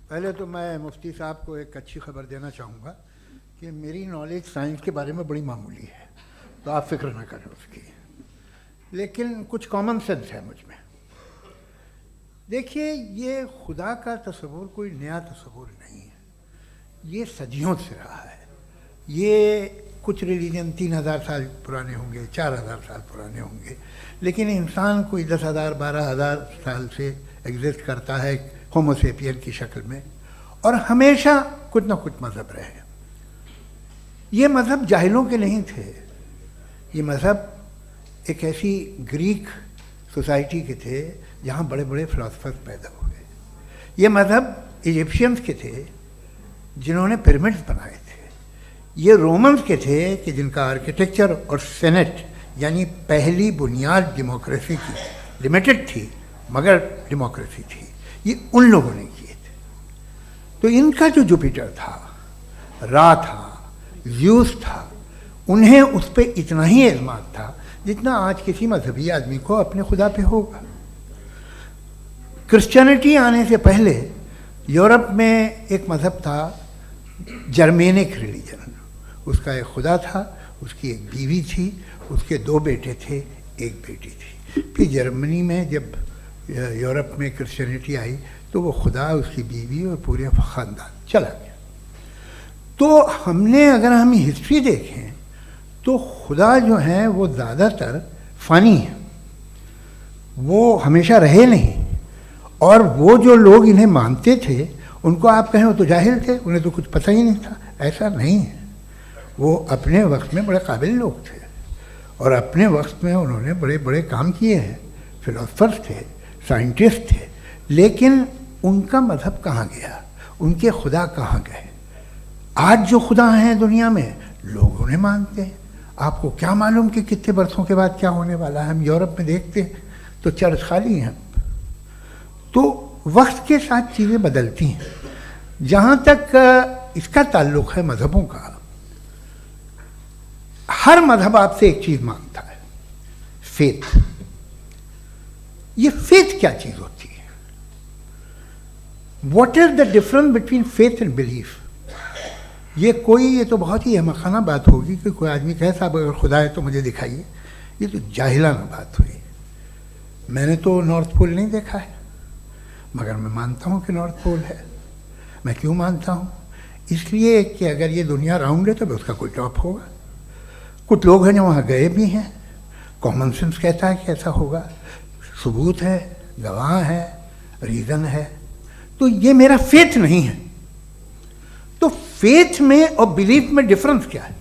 पहले तो मैं मुफ्ती साहब को एक अच्छी खबर देना चाहूँगा कि मेरी नॉलेज साइंस के बारे में बड़ी मामूली है, तो आप फिक्र ना करें उसकी, लेकिन कुछ कॉमन सेंस है मुझ में। देखिए, ये खुदा का तस्वुर कोई नया तस्वुर नहीं है, ये सदियों से रहा है। ये कुछ रिलीजन 3000 साल पुराने होंगे, 4000 साल पुराने होंगे, लेकिन इंसान कोई 10,000 12,000 साल से एग्जिस्ट करता है होमोसेपियन की शक्ल में, और हमेशा कुछ ना कुछ मज़हब रहे। ये मज़हब जाहिलों के नहीं थे, ये मज़हब एक ऐसी ग्रीक सोसाइटी के थे जहाँ बड़े बड़े फिलोसफर्स पैदा हुए। ये मज़हब इजिप्शियंस के थे जिन्होंने पिरामिड्स बनाए थे। ये रोमन्स के थे कि जिनका आर्किटेक्चर और सेनेट यानी पहली बुनियाद डेमोक्रेसी की लिमिटेड थी, मगर डेमोक्रेसी थी, ये उन लोगों ने किए थे। तो इनका जो जुपिटर था, रा था, ज़्यूस था, उन्हें उस पर इतना ही एतमाद था जितना आज किसी मजहबी आदमी को अपने खुदा पे होगा। क्रिश्चियनिटी आने से पहले यूरोप में एक मज़हब था, जर्मेनिक रिलीजन। उसका एक खुदा था, उसकी एक बीवी थी, उसके 2 बेटे थे, एक बेटी थी। फिर जर्मनी में जब यूरोप में क्रिश्चियनिटी आई तो वो खुदा, उसकी बीवी और पूरे ख़ानदान चला गया। तो हमने, अगर हम हिस्ट्री देखें तो खुदा जो हैं वो ज़्यादातर फ़ानी है, वो हमेशा रहे नहीं। और वो जो लोग इन्हें मानते थे उनको आप कहें वो तो जाहिल थे, उन्हें तो कुछ पता ही नहीं था, ऐसा नहीं है। वो अपने वक्त में बड़े काबिल लोग थे और अपने वक्त में उन्होंने बड़े बड़े काम किए हैं, फिलोसफर्स थे, साइंटिस्ट थे, लेकिन उनका मज़हब कहाँ गया, उनके खुदा कहाँ गए? आज जो खुदा हैं दुनिया में लोग उन्हें मानते हैं। आपको क्या मालूम कि कितने बरसों के बाद क्या होने वाला है? हम यूरोप में देखते हैं तो चर्च खाली हैं। तो वक्त के साथ चीज़ें बदलती हैं। जहाँ तक इसका ताल्लुक़ है मज़हबों का, हर मज़हब आपसे एक चीज़ मांगता है, फेथ। ये फेथ क्या चीज़ होती है? What is the difference between faith and belief? ये तो बहुत ही अहमक़ाना बात होगी कि कोई आदमी कहे साहब अगर खुदा है तो मुझे दिखाइए। ये तो जाहिलाना बात हुई। मैंने तो नॉर्थ पोल नहीं देखा है, मगर मैं मानता हूँ कि नॉर्थ पोल है। मैं क्यों मानता हूँ? इसलिए कि अगर ये दुनिया राउंड है तो उसका कोई टॉप होगा। कुछ लोग हैं जो वहाँ गए भी हैं, कॉमन सेंस कहता है कि ऐसा होगा, सबूत है, गवाह है, रीज़न है। तो ये मेरा फेथ नहीं है। तो फेथ में और बिलीफ में डिफरेंस क्या है?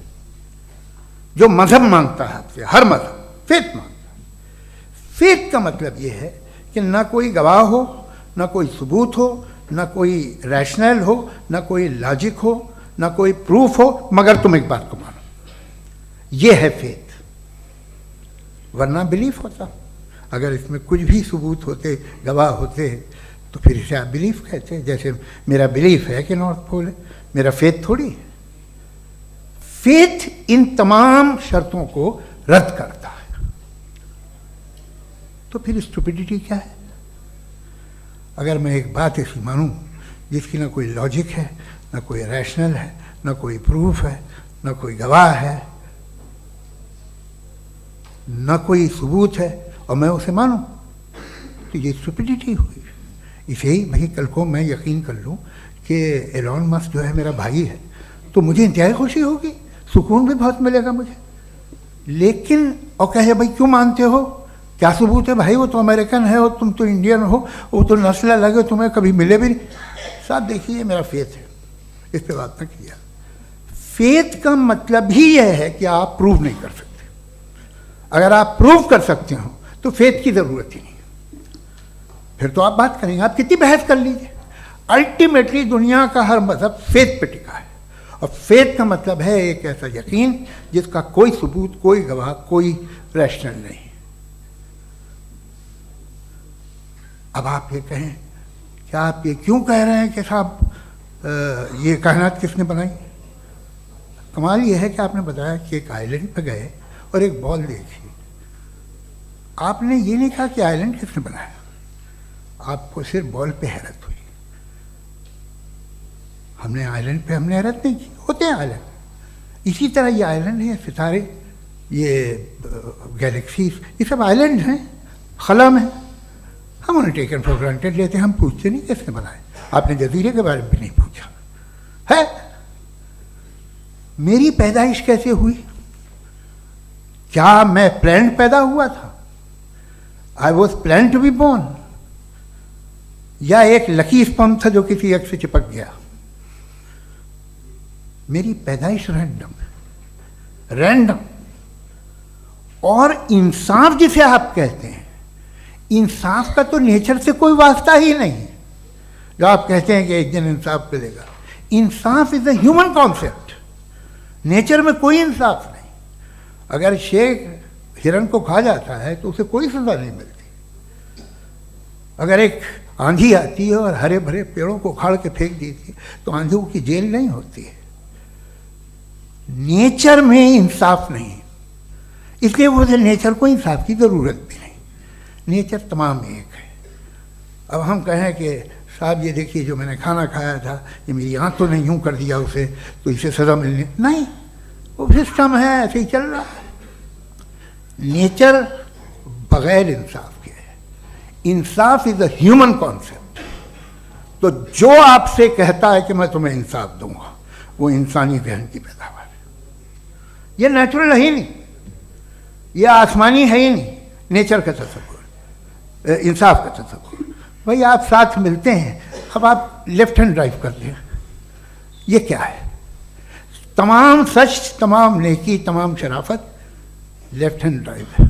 जो मज़हब मांगता है आपसे, हर मज़हब फेथ मांगता है। फेथ का मतलब ये है कि ना कोई गवाह हो, ना कोई सबूत हो, ना कोई रैशनल हो, ना कोई लॉजिक हो, ना कोई प्रूफ हो, मगर तुम एक बात को मानो। ये है फेथ। वरना बिलीफ होता। अगर इसमें कुछ भी सबूत होते, गवाह होते, तो फिर इसे आप बिलीफ कहते। जैसे मेरा बिलीफ है कि नॉर्थ पोल है, मेरा फेथ थोड़ी है। फेथ इन तमाम शर्तों को रद्द करता है। तो फिर स्टुपिडिटी क्या है? अगर मैं एक बात ऐसी मानूं जिसकी ना कोई लॉजिक है, ना कोई रैशनल है, ना कोई प्रूफ है, ना कोई गवाह है, ना कोई सबूत है, और मैं उसे मानूं, तो ये स्टुपिडिटी हुई। इसे ही भाई कल को मैं यकीन कर लूँ कि एलॉन मस्क जो है मेरा भाई है, तो मुझे इंतहाई खुशी होगी, सुकून भी बहुत मिलेगा मुझे। लेकिन और कहे भाई क्यों मानते हो, क्या सबूत है? भाई वो तो अमेरिकन है और तुम तो इंडियन हो, वो तो नस्ल अलग है, तुम्हें कभी मिले भी नहीं। साहब देखिए, मेरा फेथ है, इस पर बात न किया। फेथ का मतलब ही यह है कि आप प्रूव नहीं कर सकते। अगर आप प्रूव कर सकते हो तो फेथ की ज़रूरत ही नहीं, फिर तो आप बात करेंगे, आप कितनी बहस कर लीजिए। अल्टीमेटली दुनिया का हर मज़हब फेथ पे टिका है, और फेथ का मतलब है एक ऐसा यकीन जिसका कोई सबूत, कोई गवाह, कोई रैशनल नहीं। अब आप ये कहें, क्या आप ये क्यों कह रहे हैं कि साहब ये कायनात किसने बनाई? कमाल ये है कि आपने बताया कि एक आइलैंड पे गए और एक बॉल देखी। आपने ये नहीं कहा कि आइलैंड किसने बनाया, आपको सिर्फ बॉल पे हैरत हुई। हमने आइलैंड पे हमने हैरत नहीं की, होते हैं आइलैंड। इसी तरह ये आइलैंड है, सितारे, ये गैलेक्सीज, ये सब आइलैंड हैं, खला में। हम उन्हें टेकन फॉर ग्रांटेड लेते हैं, हम पूछते नहीं कैसे बनाए। आपने जजीरे के बारे में भी नहीं पूछा है। मेरी पैदाइश कैसे हुई? क्या मैं प्लान्ड पैदा हुआ था? I was plan to be born, या एक लकी स्पर्म था जो किसी एग से चिपक गया? मेरी पैदाइश रैंडम। और इंसाफ जिसे आप कहते हैं, इंसाफ का तो नेचर से कोई वास्ता ही नहीं है। जो आप कहते हैं कि एक दिन इंसाफ मिलेगा, इंसाफ is a human concept, nature में कोई इंसाफ नहीं। अगर शेर हिरन को खा जाता है तो उसे कोई सजा नहीं मिलती। अगर एक आंधी आती है और हरे भरे पेड़ों को उखाड़ के फेंक देती है तो आंधियों की जेल नहीं होती है। नेचर में इंसाफ नहीं, इसलिए वो नेचर को इंसाफ की जरूरत भी नहीं। नेचर तमाम एक है। अब हम कहें कि साहब ये देखिए जो मैंने खाना खाया था, ये मेरी आँख तो नहीं यूँ कर दिया उसे, तो इसे सज़ा मिलनी नहीं, वो सिस्टम है, ऐसे ही चल रहा है। नेचर बगैर इंसाफ के है। इंसाफ इज अ ह्यूमन कॉन्सेप्ट। तो जो आपसे कहता है कि मैं तुम्हें इंसाफ दूंगा, वो इंसानी जहन की पैदावार है। ये नेचुरल है ही नहीं, ये आसमानी है ही नहीं। नेचर का तसव्वुर, इंसाफ का तसव्वुर। भाई आप साथ मिलते हैं, अब आप लेफ्ट हैंड ड्राइव करते हैं, ये क्या है? तमाम सच, तमाम नेकी, तमाम शराफत लेफ्ट हैंड ड्राइव है।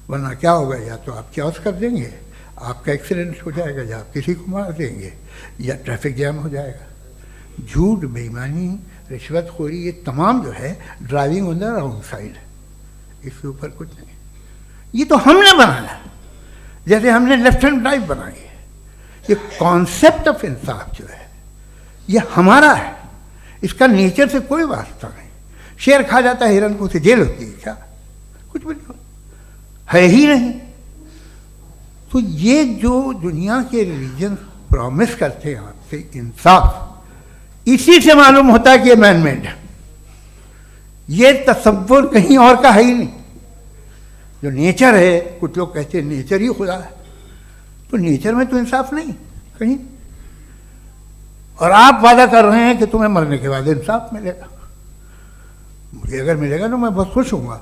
वरना क्या होगा, या तो आप क्रॉस कर देंगे, आपका एक्सीडेंट हो जाएगा, या आप किसी को मार देंगे, या ट्रैफिक जैम हो जाएगा। झूठ, बेईमानी, रिश्वतखोरी, ये तमाम जो है driving on the wrong side, इसके ऊपर कुछ नहीं। ये तो हमने बनाया, जैसे हमने लेफ्ट हैंड ड्राइव बनाई है। ये कॉन्सेप्ट ऑफ इंसाफ जो है ये हमारा है, इसका नेचर से कोई वास्ता नहीं। शेर खा जाता है हिरन को, उसे जेल होती है क्या? कुछ भी नहीं, है ही नहीं। तो ये जो दुनिया के रिलीजन प्रॉमिस करते हैं आपसे इंसाफ, इसी से मालूम होता है कि ये मैन मेड है। ये तसव्वुर कहीं और का है ही नहीं। जो नेचर है, कुछ लोग कहते हैं नेचर ही खुदा है, तो नेचर में तो इंसाफ नहीं कहीं। और आप वादा कर रहे हैं कि तुम्हें मरने के बाद इंसाफ मिलेगा। मुझे अगर मिलेगा तो मैं बहुत खुश हूँगा,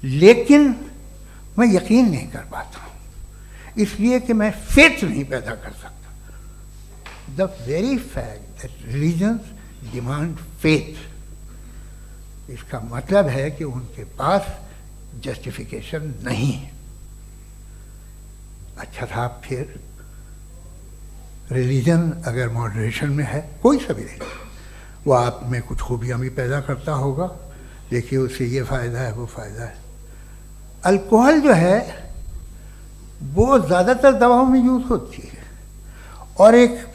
लेकिन मैं यकीन नहीं कर पाता हूँ, इसलिए कि मैं फेथ नहीं पैदा कर सकता। The very fact that religions demand faith, इसका मतलब है कि उनके पास जस्टिफिकेशन नहीं है। अच्छा था फिर रिलीजन अगर मॉडरेशन में है, कोई सा भी नहीं, वो आप में कुछ खूबियाँ भी पैदा करता होगा। देखिए उससे ये फ़ायदा है, वो फ़ायदा है। अल्कोहल जो है वो ज़्यादातर दवाओं में यूज़ होती है, और एक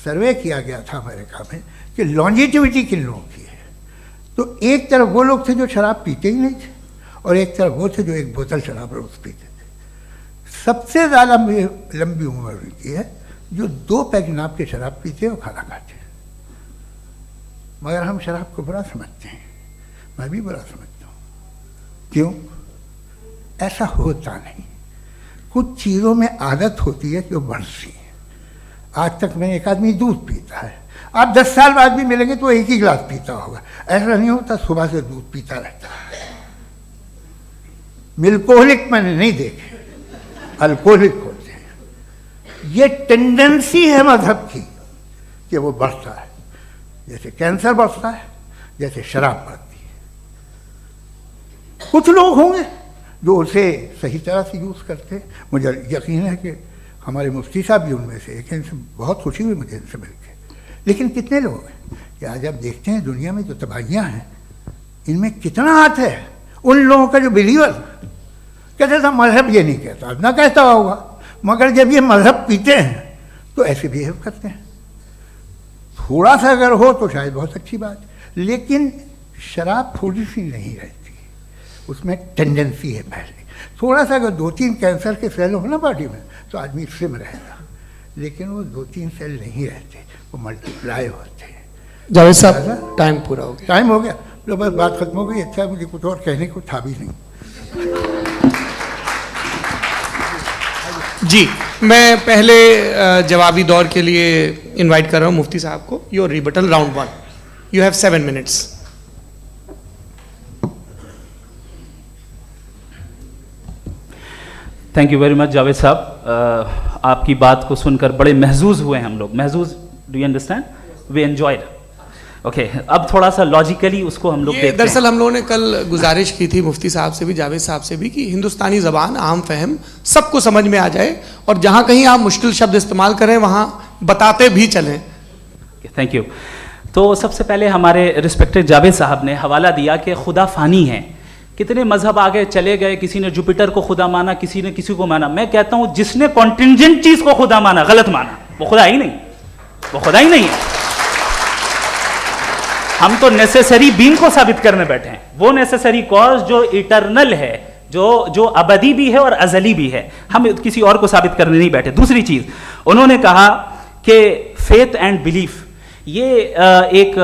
सर्वे किया गया था अमेरिका में कि लॉन्जिटिविटी किन लोगों की है। तो एक तरफ वो लोग थे जो शराब पीते ही नहीं थे, और एक तरफ वो थे जो एक बोतल शराब रोज़ पीते थे। सबसे ज़्यादा लंबी उम्र की है जो 2 पैक नाप के शराब पीते और खाना खाते हैं। मगर हम शराब को बुरा समझते हैं, मैं भी बुरा समझता हूँ। क्यों? ऐसा होता नहीं। कुछ चीज़ों में आदत होती है कि वो बढ़ती है। आज तक में एक आदमी दूध पीता है, आप 10 साल बाद भी मिलेंगे तो एक ही गिलास पीता होगा। ऐसा नहीं होता, सुबह से दूध पीता रहता है। मिल्कोहलिक मैंने नहीं देखे, अल्कोहलिक होते हैं। ये टेंडेंसी है मजहब की कि वो बढ़ता है, जैसे कैंसर बढ़ता है, जैसे शराब बढ़ती है। कुछ लोग होंगे जो उसे सही तरह से यूज़ करते। मुझे यकीन है कि हमारे मुफ्ती साहब भी उनमें से एक हैं, इनसे बहुत खुशी हुई मुझे इनसे मिलकर। लेकिन कितने लोग हैं कि आज आप देखते हैं दुनिया में जो तबाहियाँ हैं, इनमें कितना हाथ है उन लोगों का जो बिलीवर कहते था मजहब ये नहीं कहता, ना कहता होगा, मगर जब ये मजहब पीते हैं तो ऐसे बिहेव करते हैं। थोड़ा सा अगर हो तो शायद बहुत अच्छी बात, लेकिन शराब थोड़ी सी नहीं रहती, उसमें टेंडेंसी है पहले। थोड़ा सा अगर 2-3 कैंसर के सेल हो ना बॉडी में तो आदमी स्लिम रहेगा, लेकिन वो 2-3 सेल नहीं रहते, वो मल्टीप्लाई होते हैं। जावेद साहब टाइम पूरा हो गया। टाइम हो गया, तो बस बात खत्म हो गई। अच्छा, मुझे कुछ और कहने को था भी नहीं। जी, मैं पहले जवाबी दौर के लिए इनवाइट कर रहा हूँ मुफ्ती साहब को। Your rebuttal round 1, you have 7 minutes. Thank you very much Javed साहब, आपकी बात को सुनकर बड़े महजूज हुए हम लोग। महजूज, do you understand? We enjoyed. Okay, अब थोड़ा सा लॉजिकली उसको हम लोग देखते हैं। दरअसल हम लोगों ने कल गुजारिश की थी मुफ्ती साहब से भी, जावेद साहब से भी, कि हिंदुस्तानी ज़बान आम फहम सबको समझ में आ जाए, और जहाँ कहीं आप मुश्किल शब्द इस्तेमाल करें वहाँ बताते भी चलें। Thank you. तो सबसे पहले हमारे रिस्पेक्टेड जावेद साहब ने हवाला दिया कि खुदा फ़ानी है। कितने मजहब आगे चले गए, किसी ने जुपिटर को खुदा माना, किसी ने किसी को माना। मैं कहता हूँ जिसने कॉन्टिंजेंट चीज़ को खुदा माना, गलत माना, वो खुदा ही नहीं, वो खुदा ही नहीं है। हम तो नेसेसरी बीइंग को साबित करने बैठे हैं, वो नेसेसरी कॉज जो इटरनल है, जो अबदी भी है और अजली भी है। हम किसी और को साबित करने नहीं बैठे। दूसरी चीज उन्होंने कहा कि फेथ एंड बिलीफ, ये एक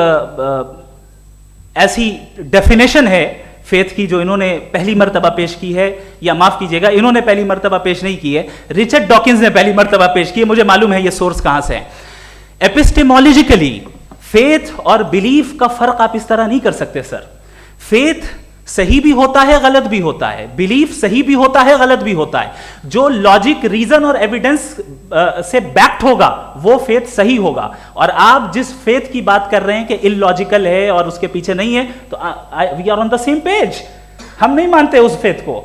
ऐसी डेफिनेशन है फेथ की जो इन्होंने पहली मर्तबा पेश की है, या माफ कीजिएगा, इन्होंने पहली मर्तबा पेश नहीं की है, रिचर्ड डॉकिंस ने पहली मर्तबा पेश की है। मुझे मालूम है ये सोर्स कहां से है। एपिस्टेमोलॉजिकली फेथ और बिलीफ का फर्क आप इस तरह नहीं कर सकते सर। फेथ सही भी होता है, गलत भी होता है, बिलीफ सही भी होता है, गलत भी होता है। जो लॉजिक, रीजन और एविडेंस से बैक्ड होगा वो फेथ सही होगा। और आप जिस फेथ की बात कर रहे हैं कि इलॉजिकल है और उसके पीछे नहीं है, तो we are on the same page. हम नहीं मानते उस फेथ को।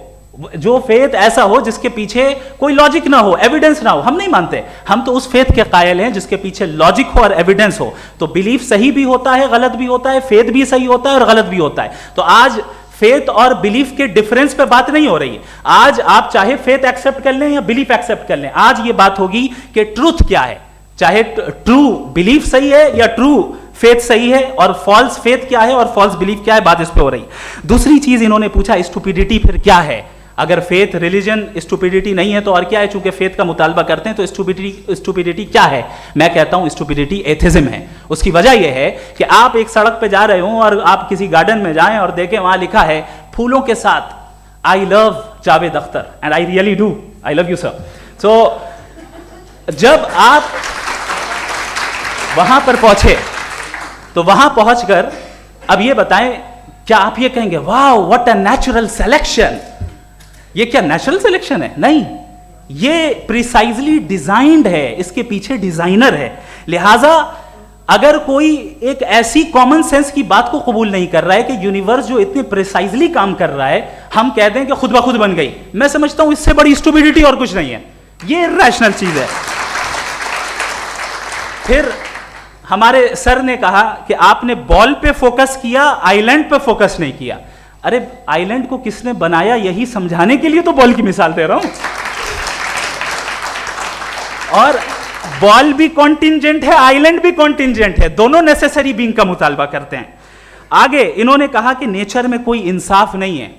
जो फेथ ऐसा हो जिसके पीछे कोई लॉजिक ना हो, एविडेंस ना हो, हम नहीं मानते। हम तो उस फेथ के कायल हैं जिसके पीछे लॉजिक हो और एविडेंस हो। तो बिलीफ सही भी होता है, गलत भी होता है, फेथ भी सही होता है और गलत भी होता है। तो आज फेथ और बिलीफ के डिफरेंस पे बात नहीं हो रही है। आज आप चाहे फेथ एक्सेप्ट कर लें या बिलीफ एक्सेप्ट कर लें, आज ये बात होगी कि ट्रूथ क्या है। चाहे ट्रू बिलीफ सही है या ट्रू फेथ सही है, और फॉल्स फेथ क्या है और फॉल्स बिलीफ क्या है, बात इस पे हो रही। दूसरी चीज इन्होंने पूछा, स्टुपिडिटी फिर क्या है? अगर फेथ रिलीजन स्टुपिडिटी नहीं है तो और क्या है? चूंकि फेथ का मुतालबा करते हैं तो स्टुपिडिटी क्या है? मैं कहता हूं स्टुपिडिटी एथिज्म है। उसकी वजह यह है कि आप एक सड़क पे जा रहे हो और आप किसी गार्डन में जाएं और देखें वहां लिखा है फूलों के साथ, I love Javed Akhtar and I really do, I love you sir. So जब आप वहां पर पहुंचे तो वहां पहुंचकर अब ये बताएं, क्या आप ये कहेंगे wow what a natural selection? ये क्या नेचुरल सिलेक्शन है? नहीं, ये प्रिसाइजली डिजाइंड है, इसके पीछे डिजाइनर है। लिहाजा अगर कोई एक ऐसी कॉमन सेंस की बात को कबूल नहीं कर रहा है कि यूनिवर्स जो इतने प्रिसाइजली काम कर रहा है, हम कह दें कि खुद ब खुद बन गई, मैं समझता हूं इससे बड़ी स्टुपिडिटी और कुछ नहीं है। ये इरैशनल चीज है। फिर हमारे सर ने कहा कि आपने बॉल पे फोकस किया, आइलैंड पे फोकस नहीं किया। अरे आइलैंड को किसने बनाया यही समझाने के लिए तो बॉल की मिसाल दे रहा हूं। और बॉल भी कॉन्टिंजेंट है, आइलैंड भी कॉन्टिंजेंट है, दोनों नेसेसरी बीइंग का मुतालबा करते हैं। आगे इन्होंने कहा कि नेचर में कोई इंसाफ नहीं है।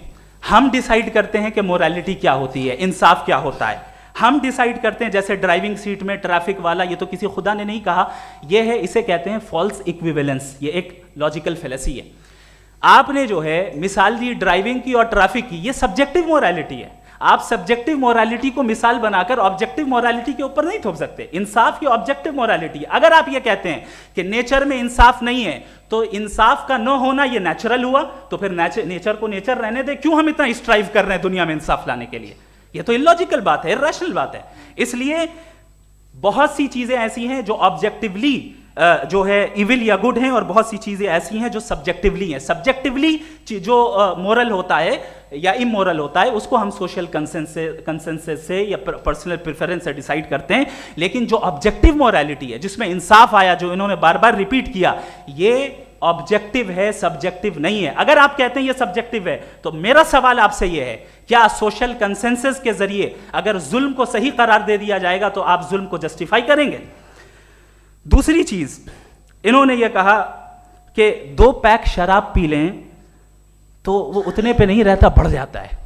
हम डिसाइड करते हैं कि मोरालिटी क्या होती है, इंसाफ क्या होता है। हम डिसाइड करते हैं, जैसे ड्राइविंग सीट में ट्रैफिक वाला, ये तो किसी खुदा ने नहीं कहा, ये है, इसे कहते हैं फॉल्स इक्विवेलेंस। ये एक लॉजिकल फेलेसी है। आपने जो है मिसाल दी ड्राइविंग की और ट्रैफिक की, ये सब्जेक्टिव मोरालिटी है। आप सब्जेक्टिव मोरालिटी को मिसाल बनाकर ऑब्जेक्टिव मोरालिटी के ऊपर नहीं थोप सकते। इंसाफ की ऑब्जेक्टिव मोरालिटी। अगर आप ये कहते हैं कि नेचर में इंसाफ नहीं है, तो इंसाफ का न होना ये नेचुरल हुआ, तो फिर नेचर को नेचर रहने दे। क्यों हम इतना स्ट्राइव कर रहे हैं दुनिया में इंसाफ लाने के लिए? ये तो इलॉजिकल बात है, इरैशनल बात है। इसलिए बहुत सी चीजें ऐसी हैं जो ऑब्जेक्टिवली जो है इविल या गुड हैं, और बहुत सी चीजें ऐसी हैं जो सब्जेक्टिवली हैं। सब्जेक्टिवली जो मोरल होता है या इमोरल होता है, उसको हम सोशल कंसेंसस से या पर्सनल प्रेफरेंस से डिसाइड करते हैं। लेकिन जो ऑब्जेक्टिव मोरालिटी है, जिसमें इंसाफ आया, जो इन्होंने बार बार रिपीट किया, ये ऑब्जेक्टिव है, सब्जेक्टिव नहीं है। अगर आप कहते हैं ये सब्जेक्टिव है, तो मेरा सवाल आपसे ये है, क्या सोशल कंसेंसस के जरिए अगर जुल्म को सही करार दे दिया जाएगा तो आप जुल्म को जस्टिफाई करेंगे? दूसरी चीज इन्होंने ये कहा कि 2 पैक शराब पी लें तो वो उतने पे नहीं रहता, बढ़ जाता है।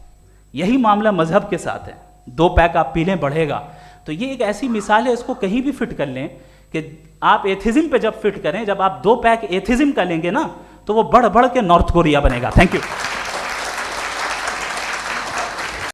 यही मामला मजहब के साथ है। 2 पैक आप पी लें बढ़ेगा, तो ये एक ऐसी मिसाल है, इसको कहीं भी फिट कर लें कि आप एथिज्म पे जब फिट करें, जब आप 2 पैक एथिज्म का लेंगे ना, तो वो बढ़ बढ़ के नॉर्थ कोरिया बनेगा। Thank you.